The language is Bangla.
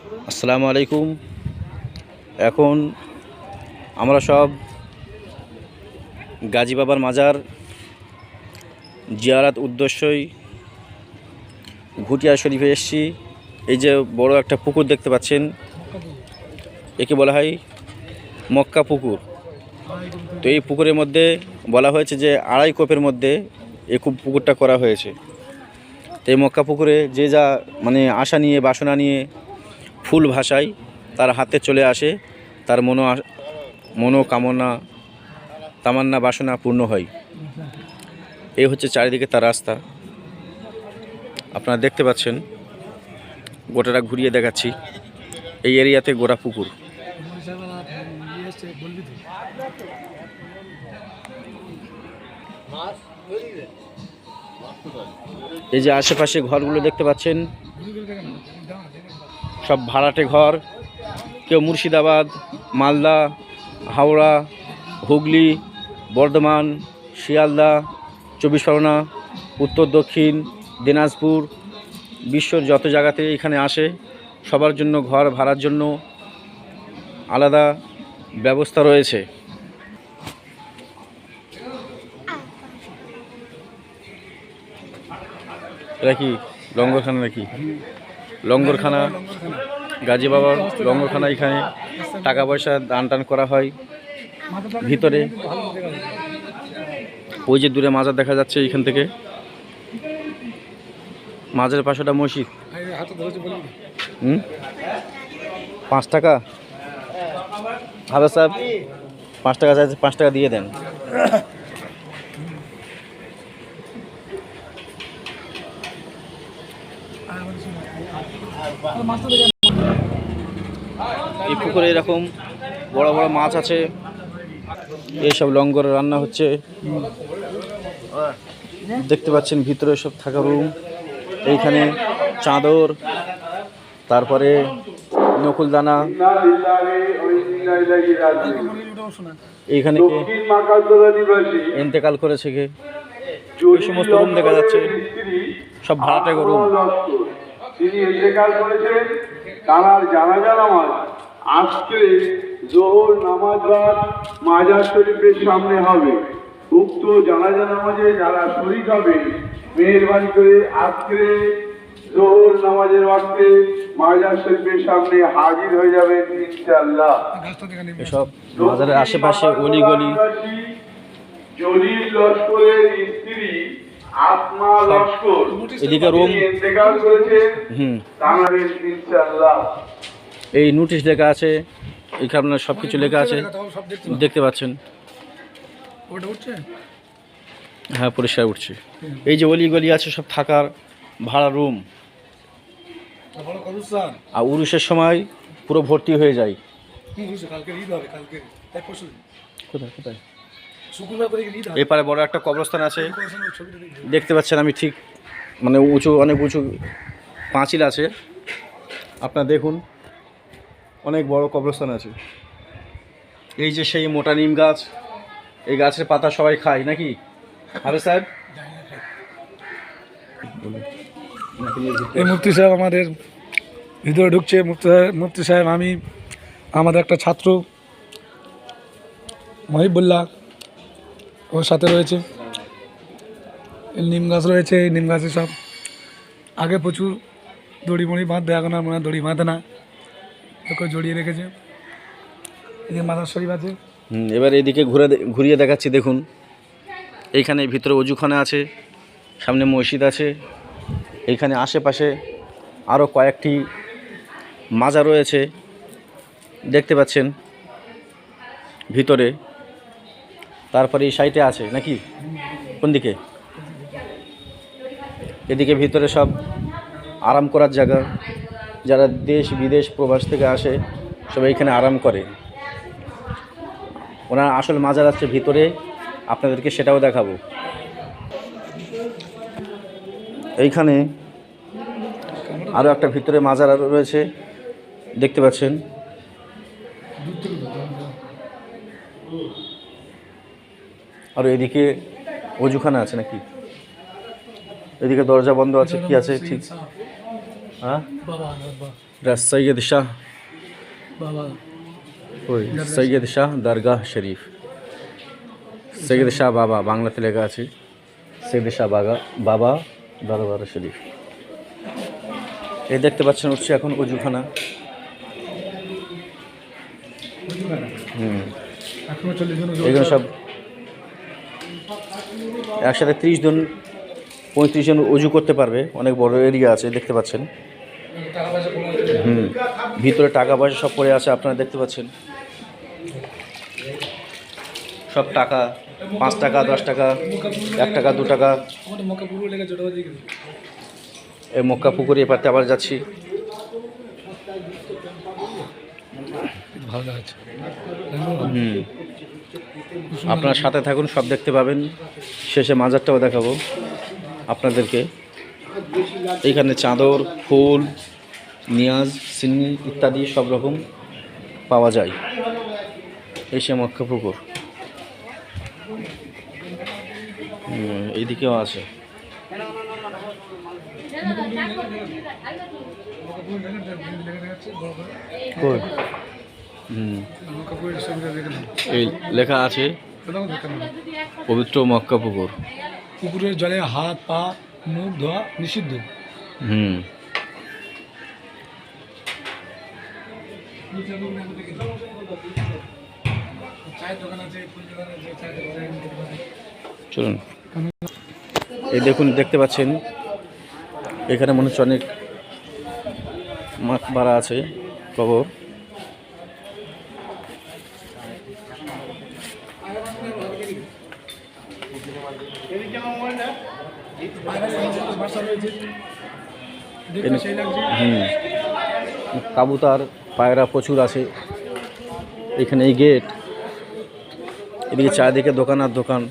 আসসালামু আলাইকুম। এখন আমরা সব গাজী বাবার মাজার জিয়ারাত উদ্দেশ্যই ঘুটিয়া শরীফে এসেছি। এই যে বড় একটা পুকুর দেখতে পাচ্ছেন, একে বলা হয় মক্কা পুকুর। তো এই পুকুরের মধ্যে বলা হয়েছে যে 2.5 কোপের মধ্যে এই পুকুরটা করা হয়েছে। তো এই মক্কা পুকুরে যে যা আশা নিয়ে বাসনা নিয়ে ফুল ভাসায় তার হাতে চলে আসে, তার মনোকামনা তামান্না বাসনা পূর্ণ হয়। এই হচ্ছে চারিদিকে তার রাস্তা, আপনারা দেখতে পাচ্ছেন। গোটাটা ঘুরিয়ে দেখাচ্ছি। এই এরিয়াতে গোড়া পুকুর। এই যে আশেপাশে ঘরগুলো দেখতে পাচ্ছেন, সব ভাড়াটে ঘর। কেউ মুর্শিদাবাদ, মালদা, হাওড়া, হুগলি, বর্ধমান, শিয়ালদা, 24 পরগনা, উত্তর দক্ষিণ দিনাজপুর, বিশ্বর যত জায়গাতে এখানে আসে, সবার জন্য ঘর ভাড়ার জন্য আলাদা ব্যবস্থা রয়েছে। এটা কি লঙ্গরখানা নাকি? লঙ্গরখানা, গাজী বাবার লঙ্গরখানা। এখানে টাকা পয়সা দান টান করা হয়। ভিতরে ওই যে দূরে মাজার দেখা যাচ্ছে, এইখান থেকে মাজারের পাশেটা মসজিদ। 5 টাকা হাজার সাহেব, 5 টাকা চাইছে, 5 টাকা দিয়ে দেন। এই পুকুরে এরকম বড় বড় মাছ আছে। এইসব লঙ্গরে রান্না হচ্ছে, দেখতে পাচ্ছেন। ভিতরে সব থাকা রুম। এইখানে চাদর, তারপরে নকুলদানা। এইখানে ইন্তেকাল করেছে কে, এই সমস্ত রুম দেখা যাচ্ছে, সব ভাড়াটে রুম। তিনি ইন্তেকাল করেছেন। তার জানাজা নামাজ আজকে জোহর নামাজ বাদ মাজার শরীফের সামনে হবে। উক্ত জানাজা নামাজে যারা শরীক হবে, মেহেরবানি করে আজকে জোহর নামাজের ওয়াক্তে মাজার শরীফের সামনে হাজির হয়ে যাবেন ইনশাআল্লাহ। এসব মাজারের আশেপাশে অলিগলি। জলিল লস্করের স্ত্রী আসমা লস্কর এদিকে রুম। ইন্তেকাল করেছে। ইনশাআল্লাহ এই নোটিশ লেখা আছে, এখানে সব কিছু লেখা আছে, দেখতে পাচ্ছেন। হ্যাঁ, পরিষ্কার উঠছে। এই যে অলিগলি আছে, সব থাকার ভাড়া রুম। আর উরুষের সময় পুরো ভর্তি হয়ে যায়। কোথায় কোথায়? এপারে বড় একটা কবরস্থান আছে, দেখতে পাচ্ছেন। আমি ঠিক উঁচু, অনেক উঁচু পাঁচিল আছে। আপনারা দেখুন, অনেক বড় কবরস্থান আছে। এই যে সেই মোটা নিম গাছ, এই গাছের পাতা সবাই খায় নাকি? আরে স্যার, এই মুফতি সাহেব আমাদের ভিতরে ঢুকছে। মুফতি সাহেব, আমি, আমাদের একটা ছাত্র মহিবুল্লাহ ওর সাথে রয়েছে। নিম গাছ রয়েছে, এই নিম গাছে সব আগে প্রচুর দড়ি মড়ি বাঁধবে, এখন আর মনে হয় দড়ি বাঁধে না, ওকে জড়িয়ে রেখেছে। এই যে মাজার শরীফ আছে। এবার এদিকে ঘুরিয়ে দেখাচ্ছি। দেখুন, এইখানে ভিতরে অজুখানা আছে, সামনে মসজিদ আছে। এইখানে আশেপাশে আরও কয়েকটি মাজার রয়েছে, দেখতে পাচ্ছেন ভিতরে। তারপরে এই সাইডে আছে নাকি? কোন দিকে? এদিকে ভিতরে সব আরাম করার জায়গা। যারা দেশ বিদেশ প্রবাস থেকে আসে, সব এইখানে আরাম করে। ওনার আসল মাজার আছে ভিতরে, আপনাদেরকে সেটাও দেখাবো। এইখানে আরও একটা ভিতরে মাজার রয়েছে, দেখতে পাচ্ছেন। আর এদিকে অজুখানা আছে নাকি? এদিকে দরজা বন্ধ আছে, কি আছে ঠিক? হ্যাঁ, এটা সৈয়দ শাহ, বাবা ওই সৈয়দ শাহ দরগাহ শরীফ, সৈয়দ শাহ বাবা বাংলাতে লেখা আছে, সৈয়দ শাহ বাবা দরবার শরীফ। এই দেখতে পাচ্ছেন উঠছে এখন অজুখানা। এখনো 40 জন এগুলো সব একসাথে 30 জন 35 জন উজু করতে পারবে, অনেক বড় এরিয়া আছে দেখতে পাচ্ছেন। টাকা পয়সা কোনো আছে। ভিতরে টাকা পয়সা সব পড়ে আছে আপনারা দেখতে পাচ্ছেন, সব টাকা 5 টাকা 10 টাকা 1 টাকা 2 টাকা। আমাদের মক্কা পুরো লেগে জোড়া দিয়ে গেছে। এই মক্কা পুকুরে এপারতে আবার যাচ্ছি। ভালো আছে। আপনার সাথে থাকুন, সব দেখতে পাবেন। শেষে মাজারটাও দেখাবো আপনাদেরকে। এইখানে চাদর, ফুল, নিয়াজ, সিন্নি ইত্যাদি সব রকম পাওয়া যায়। এই সে মক্কা পুকুর। এইদিকেও আছে। কই? মক্কা পুরো সঙ্গে দেখে নাও। এই লেখা আছে সেটাও দেখে নাও। পবিত্র মক্কা পুকুর। পুকুরের জলে হাত পা মুখ ধোয়া নিষিদ্ধ। চায়ের দোকান আছে, ফুল দোকান আছে, চায়ের দোকান আছে। চলুন, এই দেখুন দেখতে পাচ্ছেন এখানে মনে হচ্ছে অনেক মাকবারা আছে, কবর। কাবুতার পায়রা প্রচুর আছে এখানে। এই গেট, এদিকে চারিদিকে দোকান আর দোকান।